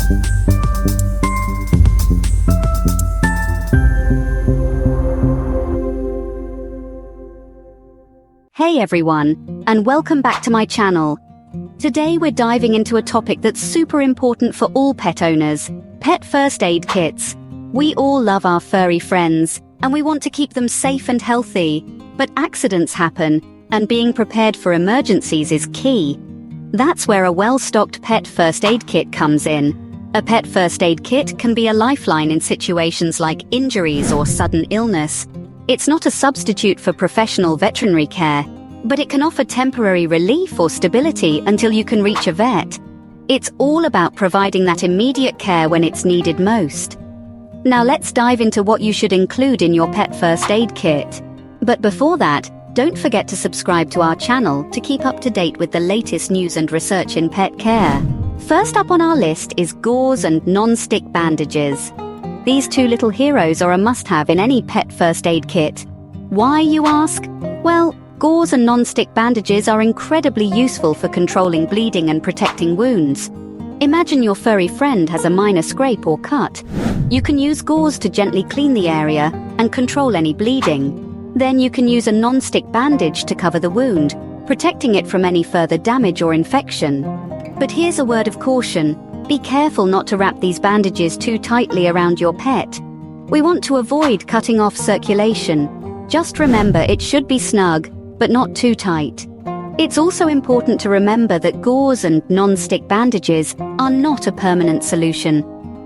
Hey everyone, and welcome back to my channel. Today we're diving into a topic that's super important for all pet owners: pet first aid kits. We all love our furry friends, and we want to keep them safe and healthy. But accidents happen, and being prepared for emergencies is key. That's where a well-stocked pet first aid kit comes in. A pet first aid kit can be a lifeline in situations like injuries or sudden illness. It's not a substitute for professional veterinary care, but it can offer temporary relief or stability until you can reach a vet. It's all about providing that immediate care when it's needed most. Now let's dive into what you should include in your pet first aid kit. But before that, don't forget to subscribe to our channel to keep up to date with the latest news and research in pet care. First up on our list is gauze and non-stick bandages. These two little heroes are a must-have in any pet first aid kit. Why, you ask? Well, gauze and non-stick bandages are incredibly useful for controlling bleeding and protecting wounds. Imagine your furry friend has a minor scrape or cut. You can use gauze to gently clean the area and control any bleeding. Then you can use a non-stick bandage to cover the wound, protecting it from any further damage or infection. But here's a word of caution. Be careful not to wrap these bandages too tightly around your pet. We want to avoid cutting off circulation. Just remember, it should be snug, but not too tight. It's also important to remember that gauze and non-stick bandages are not a permanent solution.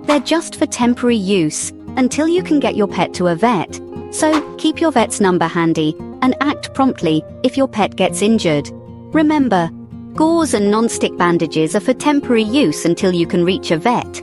They're just for temporary use until you can get your pet to a vet. So keep your vet's number handy and act promptly if your pet gets injured. Remember, gauze and non-stick bandages are for temporary use until you can reach a vet.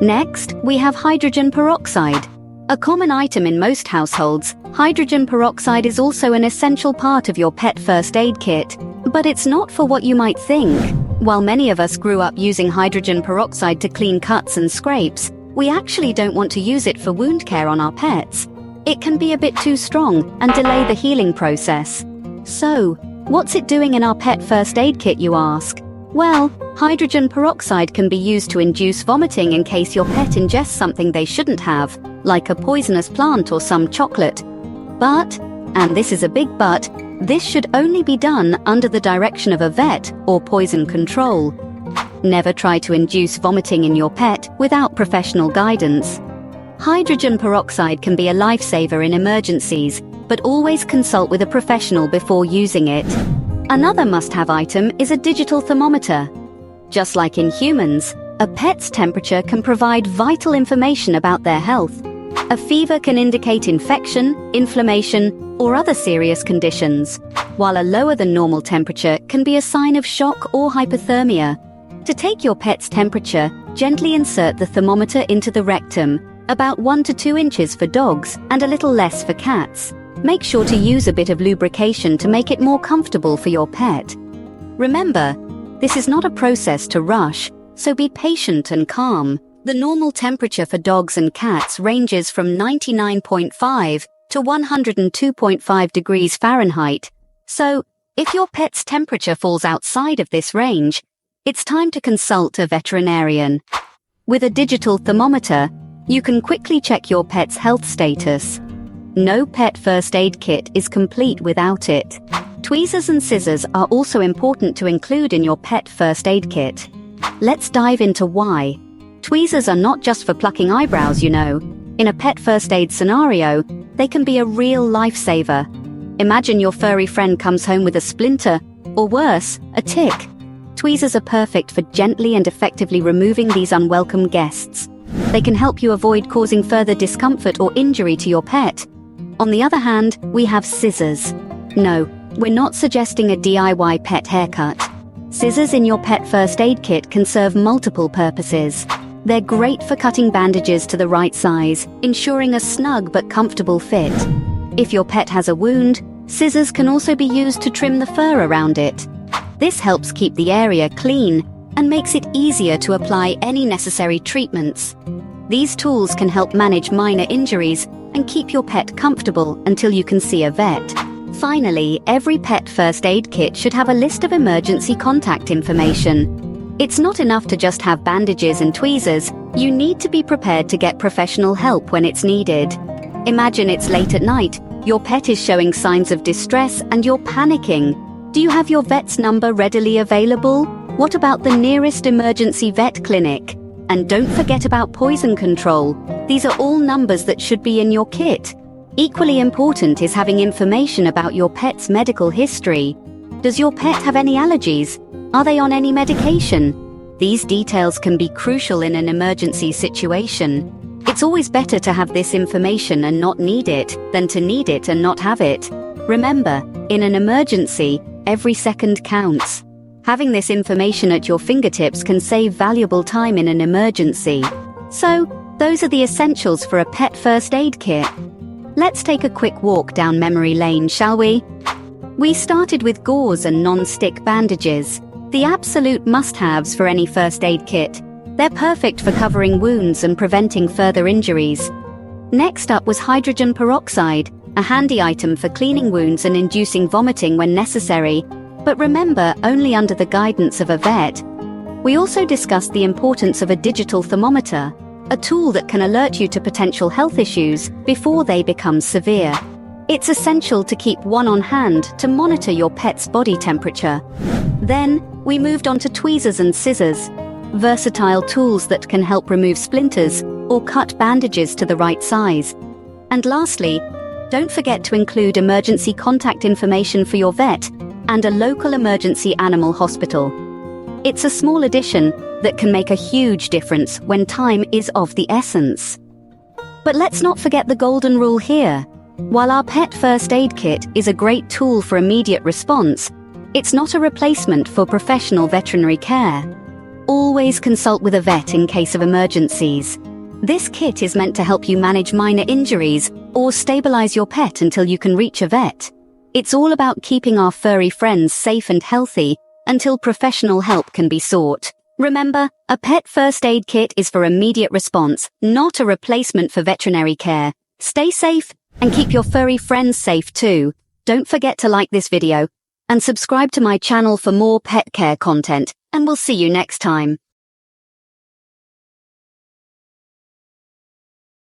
Next, we have hydrogen peroxide. A common item in most households, hydrogen peroxide is also an essential part of your pet first aid kit. But it's not for what you might think. While many of us grew up using hydrogen peroxide to clean cuts and scrapes, we actually don't want to use it for wound care on our pets. It can be a bit too strong and delay the healing process. So, what's it doing in our pet first aid kit, you ask? Well, hydrogen peroxide can be used to induce vomiting in case your pet ingests something they shouldn't have, like a poisonous plant or some chocolate. But, and this is a big but, this should only be done under the direction of a vet or poison control. Never try to induce vomiting in your pet without professional guidance. Hydrogen peroxide can be a lifesaver in emergencies, but always consult with a professional before using it. Another must-have item is a digital thermometer. Just like in humans, a pet's temperature can provide vital information about their health. A fever can indicate infection, inflammation, or other serious conditions, while a lower than normal temperature can be a sign of shock or hypothermia. To take your pet's temperature, gently insert the thermometer into the rectum, about 1 to 2 inches for dogs and a little less for cats. Make sure to use a bit of lubrication to make it more comfortable for your pet. Remember, this is not a process to rush, so be patient and calm. The normal temperature for dogs and cats ranges from 99.5 to 102.5 degrees Fahrenheit. So, if your pet's temperature falls outside of this range, it's time to consult a veterinarian. With a digital thermometer, you can quickly check your pet's health status. No pet first aid kit is complete without it. Tweezers and scissors are also important to include in your pet first aid kit. Let's dive into why. Tweezers are not just for plucking eyebrows, you know. In a pet first aid scenario, they can be a real lifesaver. Imagine your furry friend comes home with a splinter, or worse, a tick. Tweezers are perfect for gently and effectively removing these unwelcome guests. They can help you avoid causing further discomfort or injury to your pet. On the other hand, we have scissors. No, we're not suggesting a DIY pet haircut. Scissors in your pet first aid kit can serve multiple purposes. They're great for cutting bandages to the right size, ensuring a snug but comfortable fit. If your pet has a wound, scissors can also be used to trim the fur around it. This helps keep the area clean and makes it easier to apply any necessary treatments. These tools can help manage minor injuries and keep your pet comfortable until you can see a vet. Finally, every pet first aid kit should have a list of emergency contact information. It's not enough to just have bandages and tweezers. You need to be prepared to get professional help when it's needed. Imagine it's late at night, your pet is showing signs of distress and you're panicking. Do you have your vet's number readily available? What about the nearest emergency vet clinic? And don't forget about poison control. These are all numbers that should be in your kit. Equally important is having information about your pet's medical history. Does your pet have any allergies? Are they on any medication? These details can be crucial in an emergency situation. It's always better to have this information and not need it than to need it and not have it. Remember, in an emergency, every second counts. Having this information at your fingertips can save valuable time in an emergency. So, those are the essentials for a pet first aid kit. Let's take a quick walk down memory lane, shall we? We started with gauze and non-stick bandages, the absolute must-haves for any first aid kit. They're perfect for covering wounds and preventing further injuries. Next up was hydrogen peroxide, a handy item for cleaning wounds and inducing vomiting when necessary, but remember, only under the guidance of a vet. We also discussed the importance of a digital thermometer, a tool that can alert you to potential health issues before they become severe. It's essential to keep one on hand to monitor your pet's body temperature. Then, we moved on to tweezers and scissors, versatile tools that can help remove splinters or cut bandages to the right size. And lastly, don't forget to include emergency contact information for your vet and a local emergency animal hospital. It's a small addition that can make a huge difference when time is of the essence. But let's not forget the golden rule here. While our pet first aid kit is a great tool for immediate response, it's not a replacement for professional veterinary care. Always consult with a vet in case of emergencies. This kit is meant to help you manage minor injuries or stabilize your pet until you can reach a vet. It's all about keeping our furry friends safe and healthy until professional help can be sought. Remember, a pet first aid kit is for immediate response, not a replacement for veterinary care. Stay safe and keep your furry friends safe too. Don't forget to like this video and subscribe to my channel for more pet care content, and we'll see you next time.